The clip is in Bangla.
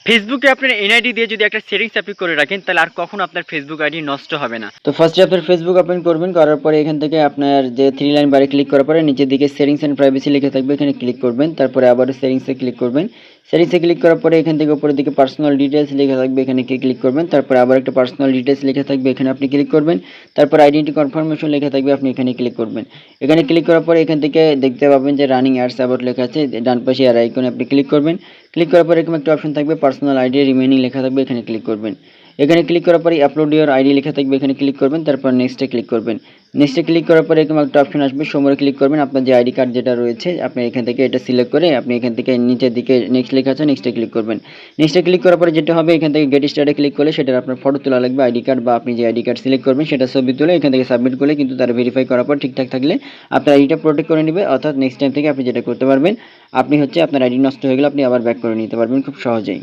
ফেসবুকে আপনার এনআইডি দিয়ে যদি একটা সেটিংস আপনি করে রাখেন তাহলে আর কখনো আপনার ফেসবুক আইডি নষ্ট হবে না। তো ফার্স্টে আপনার ফেসবুক ওপেন করবেন, করার পরে এখান থেকে আপনার যে 3 লাইন বারে ক্লিক করার পরে নিচের দিকে সেটিংস এন্ড প্রাইভেসি লেখা থাকবে, এখানে ক্লিক করবেন। তারপরে আবারও সেটিংসে ক্লিক করবেন। সেটিংসে ক্লিক করার পরে এখান থেকে উপরের দিকে পার্সোনাল ডিটেইলস লেখা থাকবে, এখানে ক্লিক করবেন। তারপরে আবার একটা পার্সোনাল ডিটেইলস লেখা থাকবে, এখানে আপনি ক্লিক করবেন। তারপর আইডেন্টি কনফার্মেশন লেখা থাকবে, আপনি এখানে ক্লিক করবেন। এখানে ক্লিক করার পরে এখান থেকে দেখতে পাবেন যে রানিং অ্যাডস অ্যাবাউট লেখা আছে, ডান পাশে আর আইকনে আপনি ক্লিক করবেন। ক্লিক করার পরে এরকম একটা অপশন থাকবে পার্সোনাল আইডি রিমেইনিং লেখা থাকবে, এখানে ক্লিক করবেন। এখানে ক্লিক করার পরে আপলোড ইওর আইডি লেখা থাকবে, এখানে ক্লিক করবেন। তারপর নেক্সটে ক্লিক করবেন। নেক্সটে ক্লিক করার পরে এরকম একটা অপশন আসবে, সময় ক্লিক করবেন। আপনার যে আইডি কার্ড যেটা রয়েছে আপনি এখান থেকে এটা সিলেক্ট করে আপনি এখান থেকে নিচের দিকে নেক্সট লেখা আছে, নেক্সটে ক্লিক করবেন। নেক্সটে ক্লিক করার পরে যেটা হবে এখান থেকে গেট স্টার্টে ক্লিক করলে সেটার আপনার ফটো তোলা লাগবে, আইডি কার্ড বা আপনি যে আইডি কার্ড সিলেক্ট করবেন সেটা ছবি তুলে এখান থেকে সাবমিট করলে কিন্তু তারা ভেরিফাই করার পর ঠিকঠাক থাকলে আপনার আইডিটা প্রোটেক্ট করে নেবে। অর্থাৎ নেক্সট টাইম থেকে আপনি যেটা করতে পারবেন, আপনি হচ্ছে আপনার আইডি নষ্ট হয়ে গেলে আপনি আবার ব্যাক করে নিতে পারবেন খুব সহজেই।